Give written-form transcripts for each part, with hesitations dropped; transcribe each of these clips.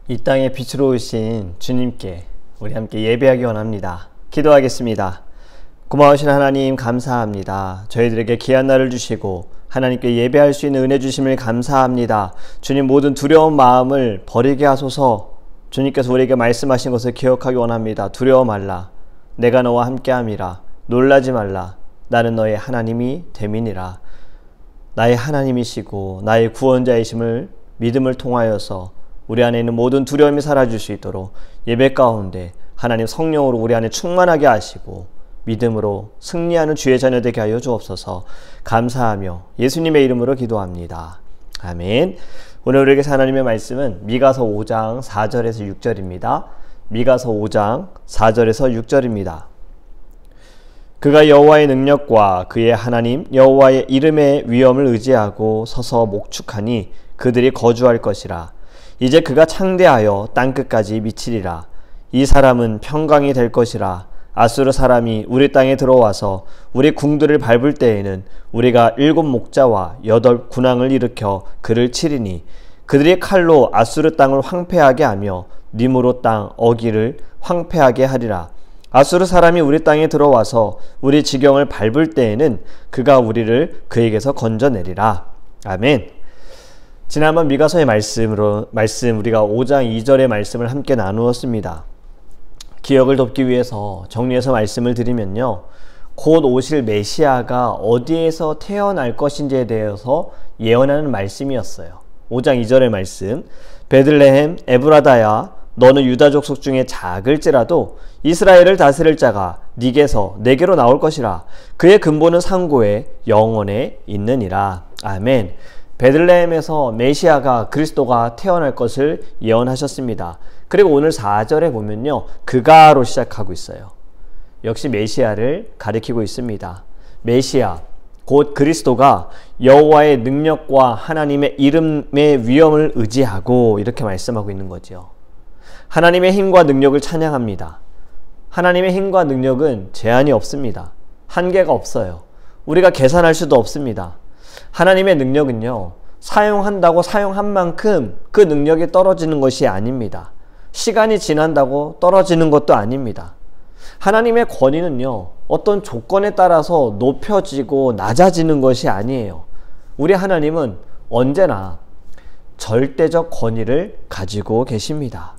이 땅의 빛으로 오신 주님께 우리 함께 예배하기 원합니다. 기도하겠습니다. 고마우신 하나님 감사합니다. 저희들에게 귀한 날을 주시고 하나님께 예배할 수 있는 은혜 주심을 감사합니다. 주님, 모든 두려운 마음을 버리게 하소서. 주님께서 우리에게 말씀하신 것을 기억하기 원합니다. 두려워 말라. 내가 너와 함께함이라. 놀라지 말라. 나는 너의 하나님이 됨이니라. 나의 하나님이시고 나의 구원자이심을 믿음을 통하여서 우리 안에 있는 모든 두려움이 사라질 수 있도록 예배 가운데 하나님 성령으로 우리 안에 충만하게 하시고 믿음으로 승리하는 주의 자녀 되게 하여 주옵소서. 감사하며 예수님의 이름으로 기도합니다. 아멘. 오늘 우리에게 하나님의 말씀은 미가서 5장 4절에서 6절입니다. 미가서 5장 4절에서 6절입니다. 그가 여호와의 능력과 그의 하나님 여호와의 이름의 위엄을 의지하고 서서 목축하니 그들이 거주할 것이라. 이제 그가 창대하여 땅끝까지 미치리라. 이 사람은 평강이 될 것이라. 아수르 사람이 우리 땅에 들어와서 우리 궁들을 밟을 때에는 우리가 7 목자와 8 군왕을 일으켜 그를 치리니 그들이 칼로 아수르 땅을 황폐하게 하며 니므롯 땅 어기를 황폐하게 하리라. 아수르 사람이 우리 땅에 들어와서 우리 지경을 밟을 때에는 그가 우리를 그에게서 건져내리라. 아멘. 지난번 미가서의 말씀 우리가 5장 2절의 말씀을 함께 나누었습니다. 기억을 돕기 위해서 정리해서 말씀을 드리면요, 곧 오실 메시아가 어디에서 태어날 것인지에 대해서 예언하는 말씀이었어요. 5장 2절의 말씀, 베들레헴 에브라다야 너는 유다 족속 중에 작을지라도 이스라엘을 다스릴 자가 네게서 내게로 나올 것이라. 그의 근본은 상고에 영원에 있느니라. 아멘. 베들레헴에서 메시아가 그리스도가 태어날 것을 예언하셨습니다. 그리고 오늘 4절에 보면요, 그가로 시작하고 있어요. 역시 메시아를 가리키고 있습니다. 메시아 곧 그리스도가 여호와의 능력과 하나님의 이름의 위엄을 의지하고 이렇게 말씀하고 있는 거죠. 하나님의 힘과 능력을 찬양합니다. 하나님의 힘과 능력은 제한이 없습니다. 한계가 없어요. 우리가 계산할 수도 없습니다. 하나님의 능력은요, 사용한다고 사용한 만큼 그 능력이 떨어지는 것이 아닙니다. 시간이 지난다고 떨어지는 것도 아닙니다. 하나님의 권위는요, 어떤 조건에 따라서 높여지고 낮아지는 것이 아니에요. 우리 하나님은 언제나 절대적 권위를 가지고 계십니다.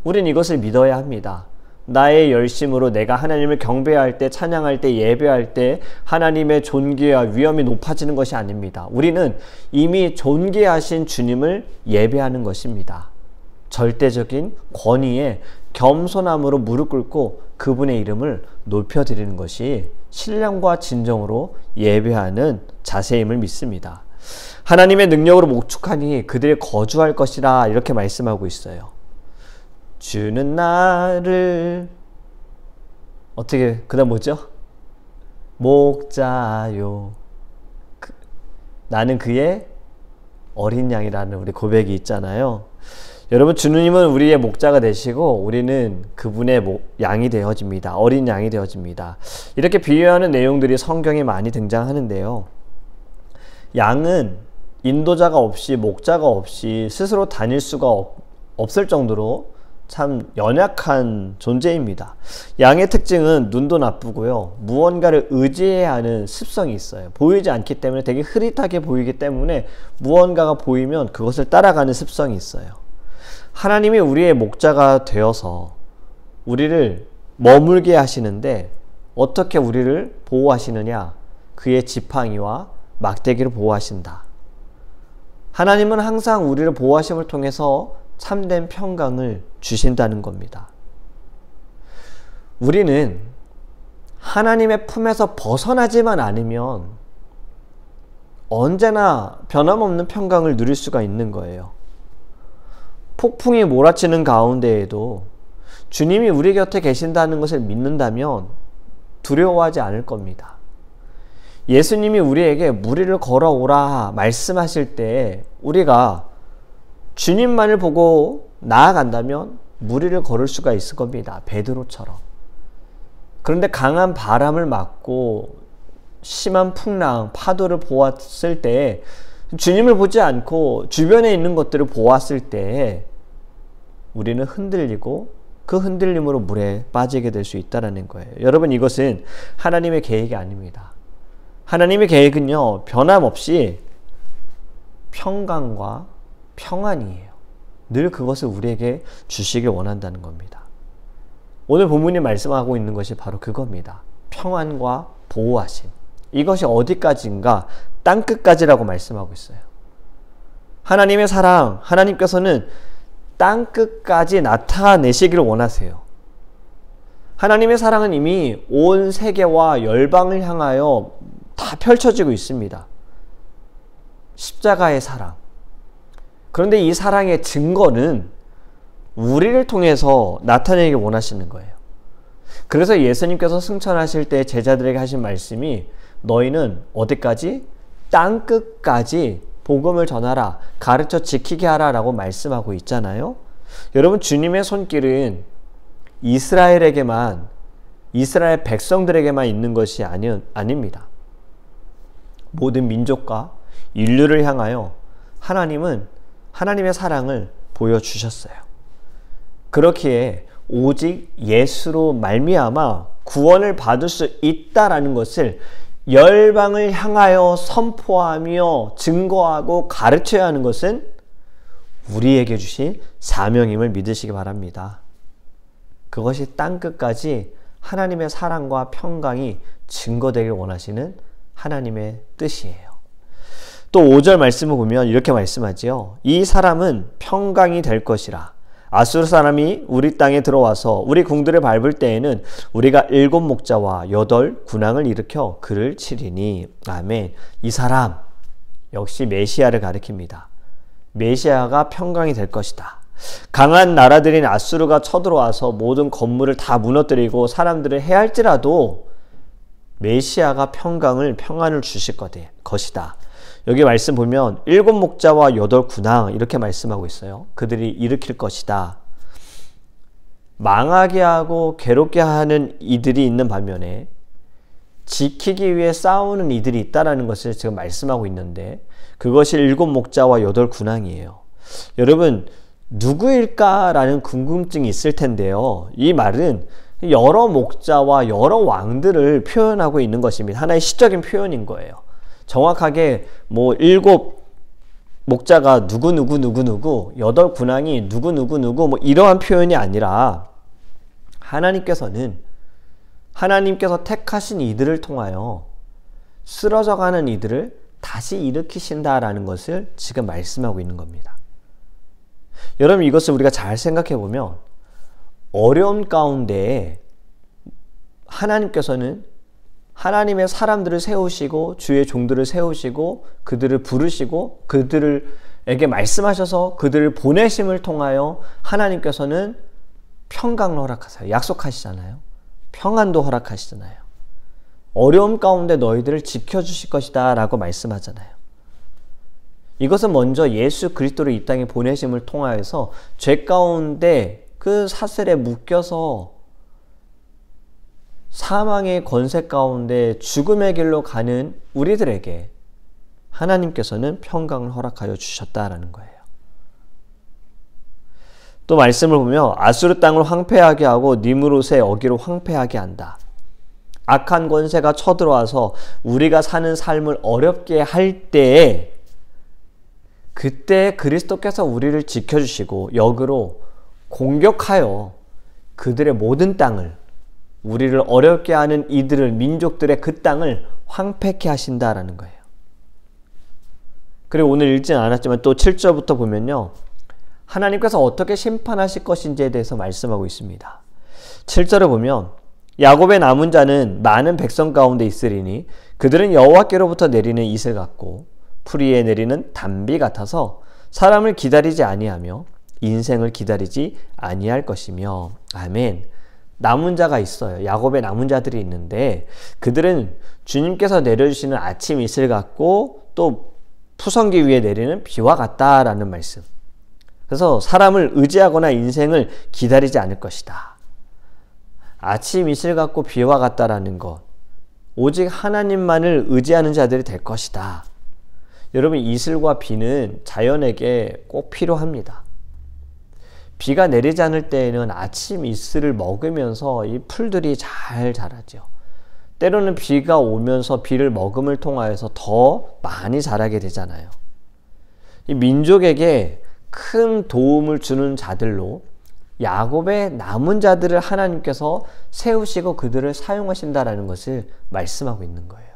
우린 이것을 믿어야 합니다. 나의 열심으로 내가 하나님을 경배할 때, 찬양할 때, 예배할 때 하나님의 존귀와 위엄이 높아지는 것이 아닙니다. 우리는 이미 존귀하신 주님을 예배하는 것입니다. 절대적인 권위에 겸손함으로 무릎 꿇고 그분의 이름을 높여드리는 것이 신령과 진정으로 예배하는 자세임을 믿습니다. 하나님의 능력으로 목축하니 그들이 거주할 것이라 이렇게 말씀하고 있어요. 주는 나를 어떻게 그 다음 뭐죠? 목자요. 나는 그의 어린 양이라는 우리 고백이 있잖아요. 여러분, 주님은 우리의 목자가 되시고 우리는 그분의 양이 되어집니다. 어린 양이 되어집니다. 이렇게 비유하는 내용들이 성경에 많이 등장하는데요, 양은 인도자가 없이, 목자가 없이 스스로 다닐 수가 없을 정도로 참 연약한 존재입니다. 양의 특징은 눈도 나쁘고요, 무언가를 의지해야 하는 습성이 있어요. 보이지 않기 때문에 되게 흐릿하게 보이기 때문에 무언가가 보이면 그것을 따라가는 습성이 있어요. 하나님이 우리의 목자가 되어서 우리를 머물게 하시는데 어떻게 우리를 보호하시느냐? 그의 지팡이와 막대기를 보호하신다. 하나님은 항상 우리를 보호하심을 통해서 참된 평강을 주신다는 겁니다. 우리는 하나님의 품에서 벗어나지만 않으면 언제나 변함없는 평강을 누릴 수가 있는 거예요. 폭풍이 몰아치는 가운데에도 주님이 우리 곁에 계신다는 것을 믿는다면 두려워하지 않을 겁니다. 예수님이 우리에게 무리를 걸어오라 말씀하실 때 우리가 주님만을 보고 나아간다면 무리를 걸을 수가 있을 겁니다. 베드로처럼. 그런데 강한 바람을 맞고 심한 풍랑, 파도를 보았을 때, 주님을 보지 않고 주변에 있는 것들을 보았을 때 우리는 흔들리고 그 흔들림으로 물에 빠지게 될 수 있다는 거예요. 여러분, 이것은 하나님의 계획이 아닙니다. 하나님의 계획은요, 변함없이 평강과 평안이에요. 늘 그것을 우리에게 주시길 원한다는 겁니다. 오늘 본문이 말씀하고 있는 것이 바로 그겁니다. 평안과 보호하심. 이것이 어디까지인가? 땅끝까지라고 말씀하고 있어요. 하나님의 사랑, 하나님께서는 땅끝까지 나타내시기를 원하세요. 하나님의 사랑은 이미 온 세계와 열방을 향하여 다 펼쳐지고 있습니다. 십자가의 사랑. 그런데 이 사랑의 증거는 우리를 통해서 나타내기 원하시는 거예요. 그래서 예수님께서 승천하실 때 제자들에게 하신 말씀이 너희는 어디까지? 땅끝까지 복음을 전하라, 가르쳐 지키게 하라 라고 말씀하고 있잖아요. 여러분, 주님의 손길은 이스라엘에게만, 이스라엘 백성들에게만 있는 것이 아닙니다. 모든 민족과 인류를 향하여 하나님은 하나님의 사랑을 보여주셨어요. 그렇기에 오직 예수로 말미암아 구원을 받을 수 있다라는 것을 열방을 향하여 선포하며 증거하고 가르쳐야 하는 것은 우리에게 주신 사명임을 믿으시기 바랍니다. 그것이 땅끝까지 하나님의 사랑과 평강이 증거되길 원하시는 하나님의 뜻이에요. 또 5절 말씀을 보면 이렇게 말씀하지요. 이 사람은 평강이 될 것이라. 아수르 사람이 우리 땅에 들어와서 우리 궁들을 밟을 때에는 우리가 7 목자와 8 군왕을 일으켜 그를 치리니. 아멘. 이 사람 역시 메시아를 가리킵니다. 메시아가 평강이 될 것이다. 강한 나라들인 아수르가 쳐들어와서 모든 건물을 다 무너뜨리고 사람들을 해할지라도 메시아가 평안을 주실 것이다. 여기 말씀 보면 7 목자와 8 군왕 이렇게 말씀하고 있어요. 그들이 일으킬 것이다. 망하게 하고 괴롭게 하는 이들이 있는 반면에 지키기 위해 싸우는 이들이 있다는 것을 지금 말씀하고 있는데 그것이 7 목자와 8 군왕이에요. 여러분, 누구일까라는 궁금증이 있을 텐데요. 이 말은 여러 목자와 여러 왕들을 표현하고 있는 것입니다. 하나의 시적인 표현인 거예요. 정확하게 7 목자가 누구 8 군왕이 누구 이러한 표현이 아니라 하나님께서 택하신 이들을 통하여 쓰러져가는 이들을 다시 일으키신다라는 것을 지금 말씀하고 있는 겁니다. 여러분, 이것을 우리가 잘 생각해 보면 어려움 가운데 하나님께서는 하나님의 사람들을 세우시고 주의 종들을 세우시고 그들을 부르시고 그들에게 말씀하셔서 그들을 보내심을 통하여 하나님께서는 평강을 허락하세요. 약속하시잖아요. 평안도 허락하시잖아요. 어려움 가운데 너희들을 지켜주실 것이다 라고 말씀하잖아요. 이것은 먼저 예수 그리스도를 이 땅에 보내심을 통하여서 죄 가운데 그 사슬에 묶여서 사망의 권세 가운데 죽음의 길로 가는 우리들에게 하나님께서는 평강을 허락하여 주셨다라는 거예요. 또 말씀을 보면 아수르 땅을 황폐하게 하고 니므롯의 어기로 황폐하게 한다. 악한 권세가 쳐들어와서 우리가 사는 삶을 어렵게 할 때에 그때 그리스도께서 우리를 지켜주시고 역으로 공격하여 그들의 모든 땅을 우리를 어렵게 하는 이들을 민족들의 그 땅을 황폐케 하신다라는 거예요. 그리고 오늘 읽지는 않았지만 또 7절부터 보면요. 하나님께서 어떻게 심판하실 것인지에 대해서 말씀하고 있습니다. 7절을 보면 야곱의 남은 자는 많은 백성 가운데 있으리니 그들은 여호와께로부터 내리는 이슬 같고 풀이에 내리는 단비 같아서 사람을 기다리지 아니하며 인생을 기다리지 아니할 것이며. 아멘. 남은 자가 있어요. 야곱의 남은 자들이 있는데 그들은 주님께서 내려주시는 아침 이슬 같고 또 푸성기 위에 내리는 비와 같다라는 말씀. 그래서 사람을 의지하거나 인생을 기다리지 않을 것이다. 아침 이슬 같고 비와 같다라는 것. 오직 하나님만을 의지하는 자들이 될 것이다. 여러분, 이슬과 비는 자연에게 꼭 필요합니다. 비가 내리지 않을 때에는 아침 이슬을 먹으면서 이 풀들이 잘 자라죠. 때로는 비가 오면서 비를 먹음을 통하여서 더 많이 자라게 되잖아요. 이 민족에게 큰 도움을 주는 자들로 야곱의 남은 자들을 하나님께서 세우시고 그들을 사용하신다라는 것을 말씀하고 있는 거예요.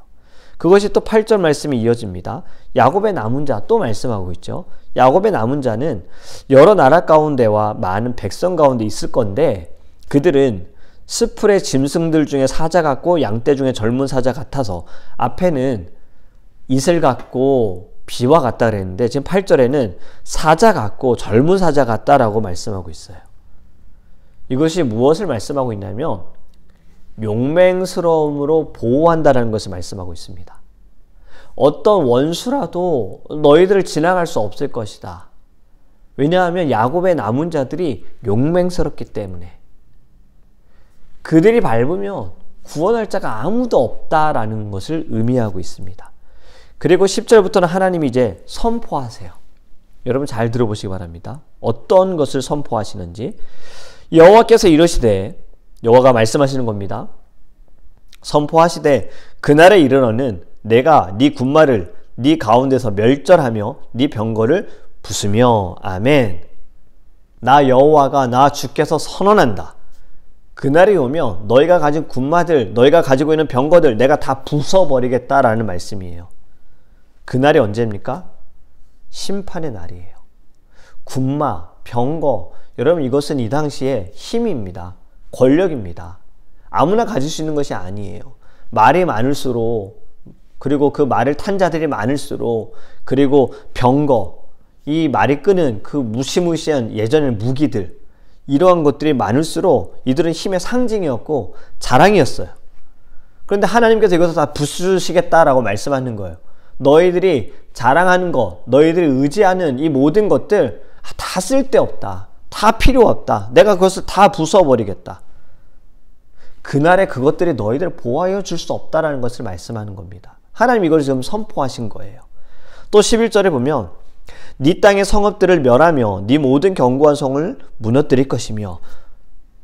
그것이 또 8절 말씀이 이어집니다. 야곱의 남은 자 또 말씀하고 있죠. 야곱의 남은 자는 여러 나라 가운데와 많은 백성 가운데 있을 건데 그들은 스풀의 짐승들 중에 사자 같고 양떼 중에 젊은 사자 같아서 앞에는 이슬 같고 비와 같다 그랬는데 지금 8절에는 사자 같고 젊은 사자 같다라고 말씀하고 있어요. 이것이 무엇을 말씀하고 있냐면 용맹스러움으로 보호한다는 것을 말씀하고 있습니다. 어떤 원수라도 너희들을 지나갈 수 없을 것이다. 왜냐하면 야곱의 남은 자들이 용맹스럽기 때문에 그들이 밟으면 구원할 자가 아무도 없다라는 것을 의미하고 있습니다. 그리고 10절부터는 하나님이 이제 선포하세요. 여러분 잘 들어보시기 바랍니다. 어떤 것을 선포하시는지. 여호와께서 이르시되, 여호와가 말씀하시는 겁니다. 선포하시되 그날에 이르러는 내가 네 군마를 네 가운데서 멸절하며 네 병거를 부수며. 아멘. 나 여호와가 나 주께서 선언한다. 그날이 오면 너희가 가진 군마들, 너희가 가지고 있는 병거들 내가 다 부숴버리겠다라는 말씀이에요. 그날이 언제입니까? 심판의 날이에요. 군마, 병거, 여러분 이것은 이 당시에 힘입니다. 권력입니다. 아무나 가질 수 있는 것이 아니에요. 말이 많을수록, 그리고 그 말을 탄 자들이 많을수록, 그리고 병거, 이 말이 끄는 그 무시무시한 예전의 무기들, 이러한 것들이 많을수록 이들은 힘의 상징이었고 자랑이었어요. 그런데 하나님께서 이것을 다 부수시겠다라고 말씀하는 거예요. 너희들이 자랑하는 것, 너희들이 의지하는 이 모든 것들 다 쓸데없다. 다 필요 없다. 내가 그것을 다 부숴버리겠다. 그날에 그것들이 너희들을 보호하여 줄 수 없다라는 것을 말씀하는 겁니다. 하나님 이걸 지금 선포하신 거예요. 또 11절에 보면 네 땅의 성읍들을 멸하며 네 모든 견고한 성을 무너뜨릴 것이며.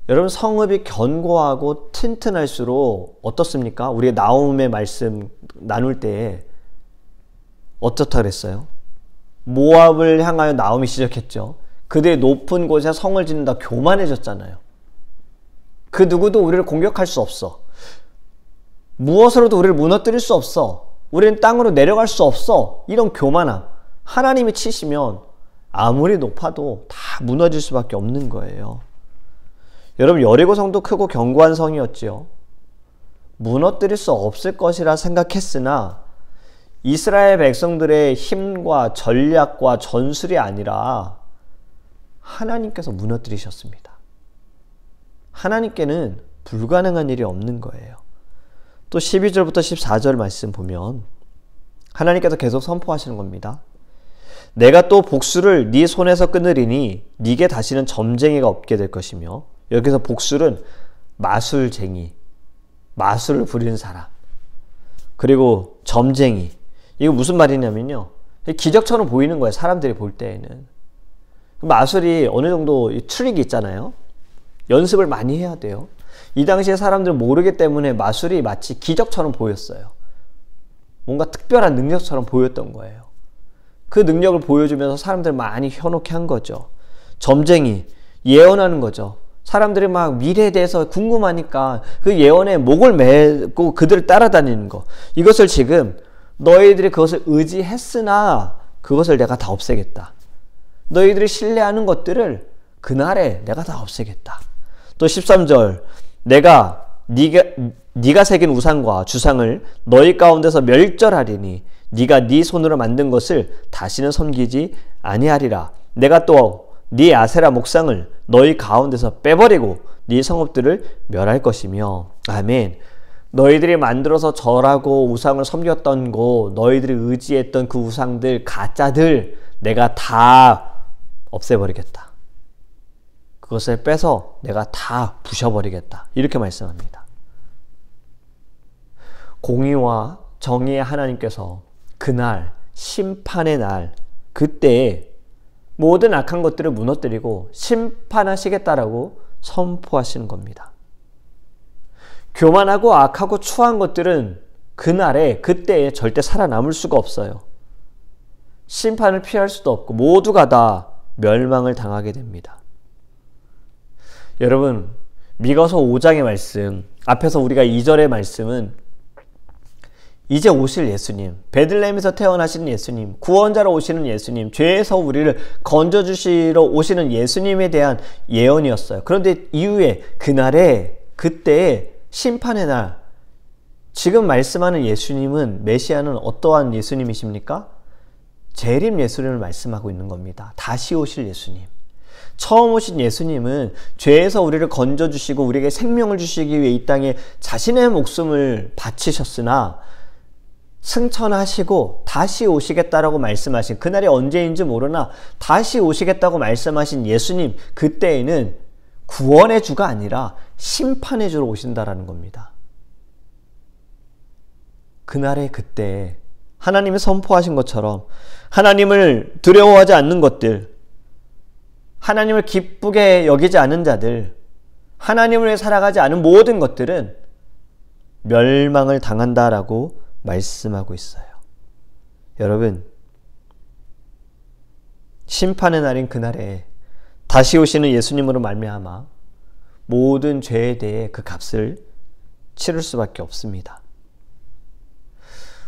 여러분 성읍이 견고하고 튼튼할수록 어떻습니까? 우리가 나홈의 말씀 나눌 때에 어떻다 그랬어요? 모압을 향하여 나홈이 시작했죠. 그들이 높은 곳에 성을 짓는다 교만해졌잖아요. 그 누구도 우리를 공격할 수 없어. 무엇으로도 우리를 무너뜨릴 수 없어. 우리는 땅으로 내려갈 수 없어. 이런 교만함. 하나님이 치시면 아무리 높아도 다 무너질 수밖에 없는 거예요. 여러분 여리고 성도 크고 견고한 성이었지요. 무너뜨릴 수 없을 것이라 생각했으나 이스라엘 백성들의 힘과 전략과 전술이 아니라 하나님께서 무너뜨리셨습니다. 하나님께는 불가능한 일이 없는 거예요. 또 12절부터 14절 말씀 보면 하나님께서 계속 선포하시는 겁니다. 내가 또 복술을 네 손에서 끊으리니 네게 다시는 점쟁이가 없게 될 것이며. 여기서 복술은 마술쟁이, 마술을 부리는 사람, 그리고 점쟁이. 이거 무슨 말이냐면요, 기적처럼 보이는 거예요. 사람들이 볼 때에는. 마술이 어느 정도 트릭이 있잖아요. 연습을 많이 해야 돼요. 이 당시에 사람들은 모르기 때문에 마술이 마치 기적처럼 보였어요. 뭔가 특별한 능력처럼 보였던 거예요. 그 능력을 보여주면서 사람들 많이 현혹해 한 거죠. 점쟁이, 예언하는 거죠. 사람들이 막 미래에 대해서 궁금하니까 그 예언에 목을 매고 그들을 따라다니는 거. 이것을 지금 너희들이 그것을 의지했으나 그것을 내가 다 없애겠다. 너희들이 신뢰하는 것들을 그날에 내가 다 없애겠다. 또 13절 내가 네가 새긴 우상과 주상을 너희 가운데서 멸절하리니 네가 네 손으로 만든 것을 다시는 섬기지 아니하리라. 내가 또 네 아세라 목상을 너희 가운데서 빼버리고 네 성읍들을 멸할 것이며. 아멘. 너희들이 만들어서 절하고 우상을 섬겼던 곳, 너희들이 의지했던 그 우상들, 가짜들 내가 다 없애버리겠다. 그것을 빼서 내가 다 부셔버리겠다. 이렇게 말씀합니다. 공의와 정의의 하나님께서 그날 심판의 날, 그때에 모든 악한 것들을 무너뜨리고 심판하시겠다라고 선포하시는 겁니다. 교만하고 악하고 추한 것들은 그날에 그때에 절대 살아남을 수가 없어요. 심판을 피할 수도 없고 모두가 다 멸망을 당하게 됩니다. 여러분, 미가서 5장의 말씀, 앞에서 우리가 2절의 말씀은 이제 오실 예수님, 베들레헴에서 태어나시는 예수님, 구원자로 오시는 예수님, 죄에서 우리를 건져주시러 오시는 예수님에 대한 예언이었어요. 그런데 이후에 그날에, 그때의 심판의 날, 지금 말씀하는 예수님은, 메시아는 어떠한 예수님이십니까? 재림 예수님을 말씀하고 있는 겁니다. 다시 오실 예수님. 처음 오신 예수님은 죄에서 우리를 건져주시고 우리에게 생명을 주시기 위해 이 땅에 자신의 목숨을 바치셨으나 승천하시고 다시 오시겠다라고 말씀하신, 그날이 언제인지 모르나 다시 오시겠다고 말씀하신 예수님, 그때에는 구원의 주가 아니라 심판의 주로 오신다라는 겁니다. 그날의 그때 하나님이 선포하신 것처럼 하나님을 두려워하지 않는 것들, 하나님을 기쁘게 여기지 않은 자들, 하나님을 위해 살아가지 않은 모든 것들은 멸망을 당한다라고 말씀하고 있어요. 여러분, 심판의 날인 그날에 다시 오시는 예수님으로 말미암아 모든 죄에 대해 그 값을 치를 수밖에 없습니다.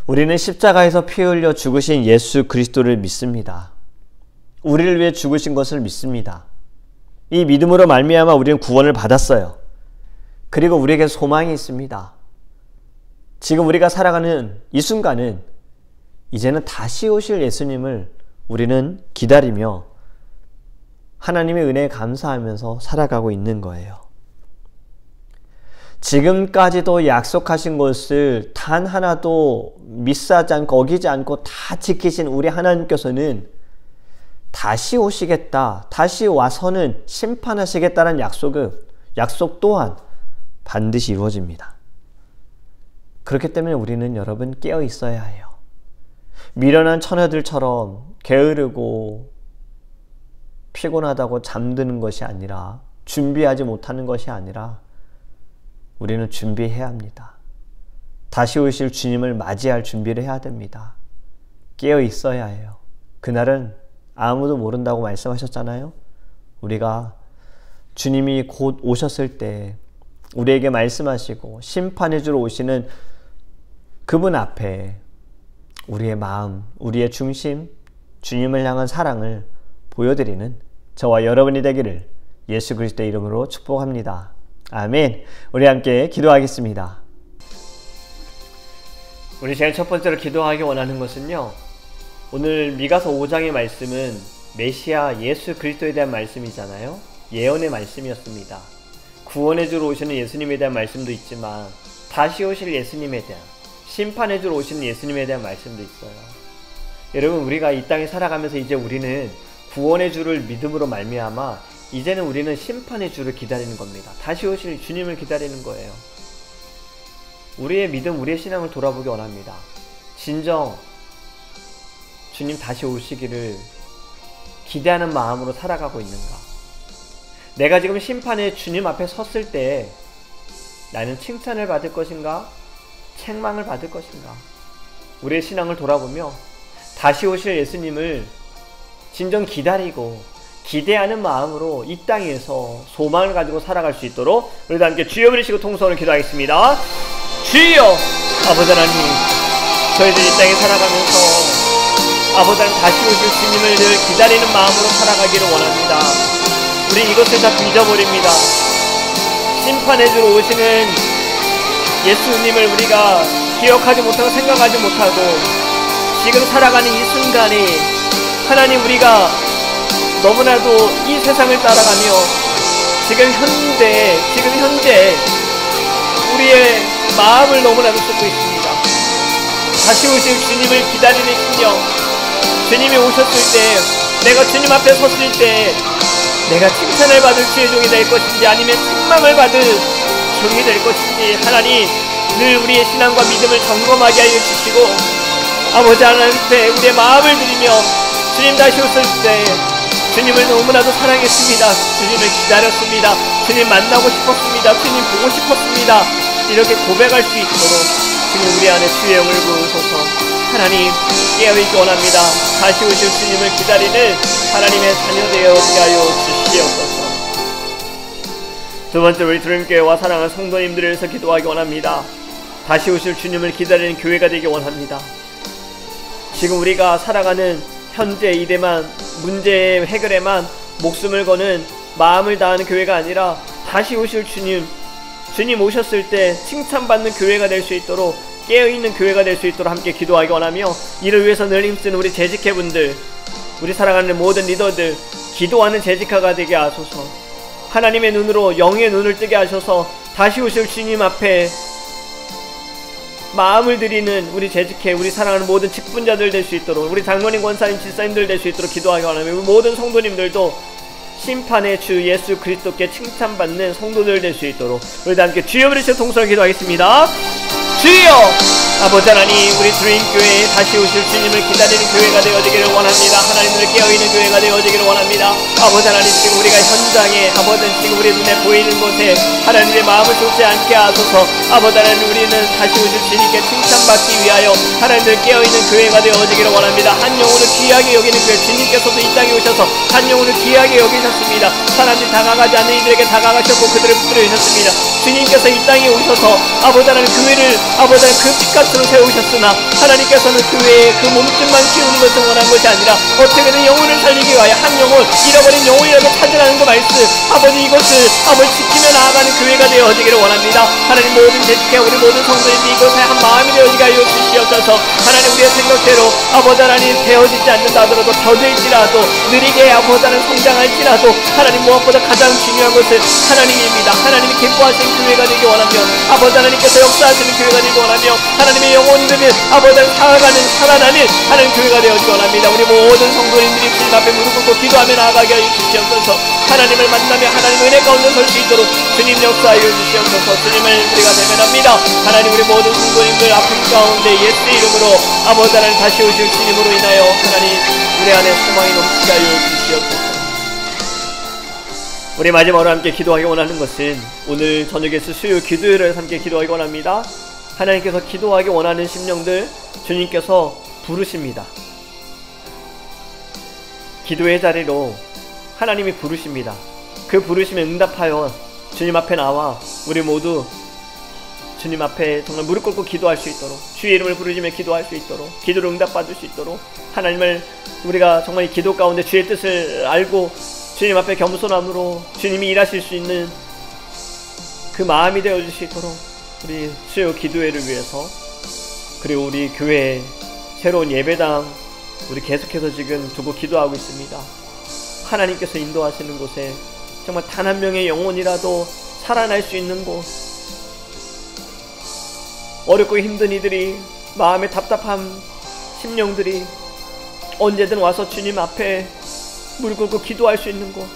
우리는 십자가에서 피 흘려 죽으신 예수 그리스도를 믿습니다. 우리를 위해 죽으신 것을 믿습니다. 이 믿음으로 말미암아 우리는 구원을 받았어요. 그리고 우리에게 소망이 있습니다. 지금 우리가 살아가는 이 순간은 이제는 다시 오실 예수님을 우리는 기다리며 하나님의 은혜에 감사하면서 살아가고 있는 거예요. 지금까지도 약속하신 것을 단 하나도 미스하지 않고 어기지 않고 다 지키신 우리 하나님께서는 다시 오시겠다, 다시 와서는 심판하시겠다는 약속 또한 반드시 이루어집니다. 그렇기 때문에 우리는 여러분 깨어 있어야 해요. 미련한 처녀들처럼 게으르고 피곤하다고 잠드는 것이 아니라, 준비하지 못하는 것이 아니라 우리는 준비해야 합니다. 다시 오실 주님을 맞이할 준비를 해야 됩니다. 깨어 있어야 해요. 그날은 아무도 모른다고 말씀하셨잖아요. 우리가 주님이 곧 오셨을 때 우리에게 말씀하시고 심판해 주러 오시는 그분 앞에 우리의 마음, 우리의 중심, 주님을 향한 사랑을 보여드리는 저와 여러분이 되기를 예수 그리스도의 이름으로 축복합니다. 아멘. 우리 함께 기도하겠습니다. 우리 제일 첫 번째로 기도하기 원하는 것은요, 오늘 미가서 5장의 말씀은 메시아 예수 그리스도에 대한 말씀이잖아요. 예언의 말씀이었습니다. 구원해 주러 오시는 예수님에 대한 말씀도 있지만 다시 오실 예수님에 대한, 심판해 주러 오시는 예수님에 대한 말씀도 있어요. 여러분, 우리가 이 땅에 살아가면서 이제 우리는 구원의 주를 믿음으로 말미암아 이제는 우리는 심판의 주를 기다리는 겁니다. 다시 오실 주님을 기다리는 거예요. 우리의 믿음, 우리의 신앙을 돌아보기 원합니다. 진정 주님 다시 오시기를 기대하는 마음으로 살아가고 있는가? 내가 지금 심판의 주님 앞에 섰을 때 나는 칭찬을 받을 것인가? 책망을 받을 것인가? 우리의 신앙을 돌아보며 다시 오실 예수님을 진정 기다리고 기대하는 마음으로 이 땅에서 소망을 가지고 살아갈 수 있도록 우리도 함께 주여 부르시고 통성으로 기도하겠습니다. 주여! 아버지 하나님, 저희들 이 땅에 살아가면서 아버지 하나님 다시 오실 주님을 늘 기다리는 마음으로 살아가기를 원합니다. 우리 이것을 자꾸 잊어버립니다. 심판해 주러 오시는 예수님을 우리가 기억하지 못하고 생각하지 못하고 지금 살아가는 이 순간에 하나님, 우리가 너무나도 이 세상을 따라가며 지금 현재 우리의 마음을 너무나도 쏟고 있습니다. 다시 오실 주님을 기다리는 심령, 주님이 오셨을 때, 내가 주님 앞에 섰을 때 내가 칭찬을 받을 주의 종이 될 것인지 아니면 책망을 받을 종이 될 것인지 하나님, 늘 우리의 신앙과 믿음을 점검하게 하여 주시고 아버지 하나님 앞에 우리의 마음을 드리며 주님 다시 오실 때 주님을 너무나도 사랑했습니다. 주님을 기다렸습니다. 주님 만나고 싶었습니다. 주님 보고 싶었습니다. 이렇게 고백할 수 있도록 주님 우리 안에 주의 영을 부으소서. 하나님 깨어있기 원합니다. 다시 오실 주님을 기다리는 하나님의 자녀 되어지게 하여 주시옵소서. 두 번째, 우리 드림교회와 사랑하는 성도님들을 위해서 기도하기 원합니다. 다시 오실 주님을 기다리는 교회가 되기 원합니다. 지금 우리가 살아가는 현재 이대만 문제 해결에만 목숨을 거는 마음을 다하는 교회가 아니라 다시 오실 주님 오셨을 때 칭찬받는 교회가 될 수 있도록, 깨어있는 교회가 될 수 있도록 함께 기도하기 원하며, 이를 위해서 늘 힘쓰는 우리 재직회분들, 우리 사랑하는 모든 리더들, 기도하는 재직화가 되게 하소서. 하나님의 눈으로, 영의 눈을 뜨게 하셔서 다시 오실 주님 앞에 마음을 드리는 우리 재직회, 우리 사랑하는 모든 직분자들 될 수 있도록, 우리 장로님, 권사님, 집사님들 될 수 있도록 기도하기 원하며, 우리 모든 성도님들도 심판의 주 예수 그리스도께 칭찬받는 성도들 될 수 있도록 우리 다 함께 주여 부르시며 동서로 기도하겠습니다. 주여! 아버지 하나님, 우리 드림교회에 다시 오실 주님을 기다리는 교회가 되어지기를 원합니다. 하나님을 깨어있는 교회가 되어지기를 원합니다. 아버지 하나님, 지금 우리가 현장에, 아버지 지금 우리 눈에 보이는 곳에 하나님의 마음을 쏟지 않게 하소서. 아버지 하나님, 우리는 다시 오실 주님께 칭찬받기 위하여 하나님을 깨어있는 교회가 되어지기를 원합니다. 한 영혼을 귀하게 여기는 교회, 주님께서도 이 땅에 오셔서 한 영혼을 귀하게 여기셨습니다. 사람들이 다가가지 않는 이들에게 다가가셨고 그들을 붙들어 주셨습니다. 주님께서 이 땅에 오셔서 아버지 하나님 교회를 아버지 하나님 그 빛같으로 세우셨으나 하나님께서는 교회에 그 몸집만 키우는 것을 원한 것이 아니라 어떻게든 영혼을 살리기 위하여 한 영혼, 잃어버린 영혼이라도 찾으라는 그 말씀, 아버지 이것을 아버지 지키며 나아가는 교회가 되어지기를 원합니다. 하나님 모든 재직회, 우리 모든 성도님들이 이것에 한 마음이 되어지게 하여 주시옵소서. 하나님 우리의 생각대로 아버지 하나님 되어지지 않는다 하더라도 더딜지라도 느리게 아버지 하나님 성장할지라도 하나님 무엇보다 가장 중요한 것은 하나님입니다. 하나님이 기뻐하시는 교회가 되기 원하며, 아버지 하나님께서 역사하시는 교회가 되기 원하며, 하나님의 영혼들은 아버지 하나님 살아나는 하나님 교회가 되어지기 원합니다. 우리 모든 성도님들이 주님 앞에 무릎 꿇고 기도하며 나아가게 하여 주시옵소서. 하나님을 만나며 하나님 은혜 가운데 설 수 있도록 주님 역사하여 주시옵소서. 주님을 우리가 대면합니다. 하나님 우리 모든 성도님들 아픔 가운데 예수 이름으로 아버지 하나님 다시 오실 주님으로 인하여 하나님 우리 안에 소망이 넘치게 하여 주시옵소서. 우리 마지막으로 함께 기도하기 원하는 것은 오늘 저녁에서 수요 기도회를 함께 기도하기 원합니다. 하나님께서 기도하기 원하는 심령들 주님께서 부르십니다. 기도의 자리로 하나님이 부르십니다. 그 부르심에 응답하여 주님 앞에 나와 우리 모두 주님 앞에 정말 무릎 꿇고 기도할 수 있도록, 주의 이름을 부르시며 기도할 수 있도록, 기도로 응답받을 수 있도록, 하나님을 우리가 정말 이 기도 가운데 주의 뜻을 알고 주님 앞에 겸손함으로 주님이 일하실 수 있는 그 마음이 되어줄 수 있도록 우리 수요 기도회를 위해서, 그리고 우리 교회 새로운 예배당 우리 계속해서 지금 두고 기도하고 있습니다. 하나님께서 인도하시는 곳에 정말 단 한 명의 영혼이라도 살아날 수 있는 곳, 어렵고 힘든 이들이, 마음에 답답한 심령들이 언제든 와서 주님 앞에 무릎 꿇고 기도할 수 있는 곳,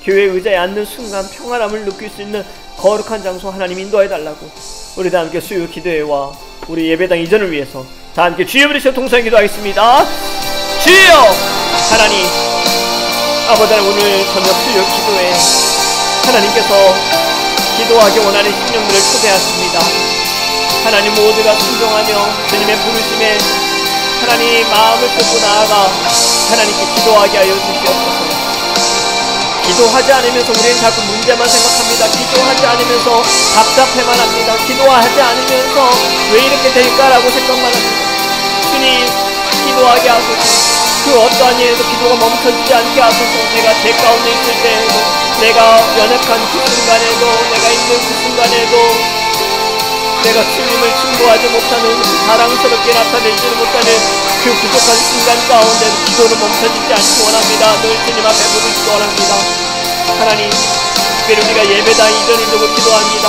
교회 의자에 앉는 순간 평안함을 느낄 수 있는 거룩한 장소 하나님 인도해 달라고 우리 다 함께 수요 기도회와 우리 예배당 이전을 위해서 다 함께 주여 부르시며 동성 기도하겠습니다. 주여! 하나님 아버지 오늘 저녁 수요 기도회 하나님께서 기도하기 원하는 심령들을 초대하십니다. 하나님 모두가 순종하며 주님의 부르심에 하나님 마음을 쏟고 나아가 하나님께 기도하게 하여 주시옵소서. 기도하지 않으면서 우리는 자꾸 문제만 생각합니다. 기도하지 않으면서 답답해만 합니다. 기도하지 않으면서 왜 이렇게 될까라고 생각만 합니다. 주님 기도하게 하소서. 그 어떠한 일에도 기도가 멈춰지지 않게 하소서. 내가 죄 가운데 있을 때에도, 내가 연약한 그 순간에도, 내가 힘든 그 순간에도, 내가 주님을 충고하지 못하는, 사랑스럽게 나타내지는 못하는 그 부족한 순간 가운데도 기도를 멈춰지지 않기 원합니다. 늘 주님 앞에 부르시기 원합니다. 하나님, 특별히 우리가 예배당 이전을 두고 기도합니다.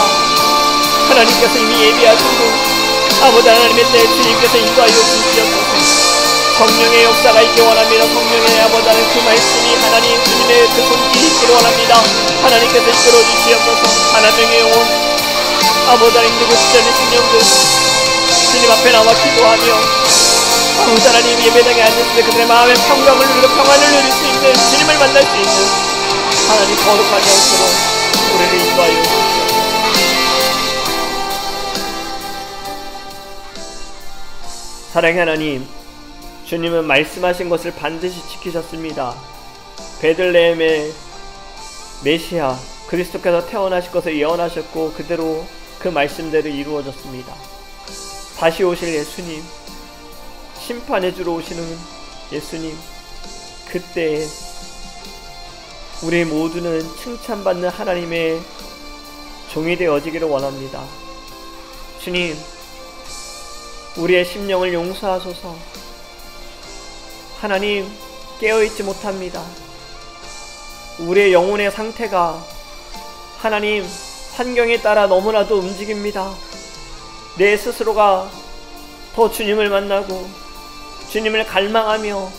하나님께서 이미 예비하시고 아버지 하나님의 때 주님께서 인도하여 주시옵소서. 성령의 역사가 있기 원합니다. 성령의 아버지 하나님 그 말씀이 하나님 주님의 그 손길이 있기를 원합니다. 하나님께서 이끌어 주시옵소서. 하나님의 영혼 아버지 하나님 누구 지자는 신령들 주님 앞에 나와 기도하며 하나님 예배당에 앉았을 때 그들의 마음의 평강을 누리고 평안을 누릴 수 있는 주님을 만날 수 있는 하나님 거룩한 영으로 우리를 인도하여 주시옵소서. 사랑의 하나님, 주님은 말씀하신 것을 반드시 지키셨습니다. 베들레헴의 메시아 그리스도께서 태어나실 것을 예언하셨고 그대로 그 말씀대로 이루어졌습니다. 다시 오실 예수님, 심판해 주러 오시는 예수님, 그때 우리 모두는 칭찬받는 하나님의 종이 되어지기를 원합니다. 주님, 우리의 심령을 용서하소서. 하나님, 깨어있지 못합니다. 우리의 영혼의 상태가 하나님 환경에 따라 너무나도 움직입니다. 내 스스로가 더 주님을 만나고 주님을 갈망하며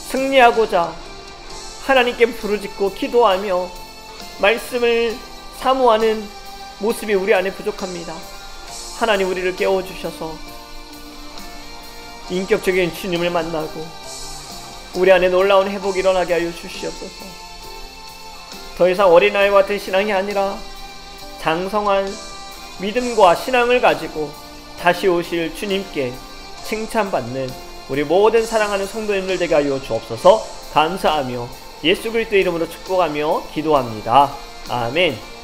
승리하고자 하나님께 부르짖고 기도하며 말씀을 사모하는 모습이 우리 안에 부족합니다. 하나님, 우리를 깨워주셔서 인격적인 주님을 만나고 우리 안에 놀라운 회복이 일어나게 하여 주시옵소서. 더 이상 어린아이와 같은 신앙이 아니라 장성한 믿음과 신앙을 가지고 다시 오실 주님께 칭찬받는 우리 모든 사랑하는 성도님들 되게 하여 주옵소서. 감사하며 예수 그리스도의 이름으로 축복하며 기도합니다. 아멘.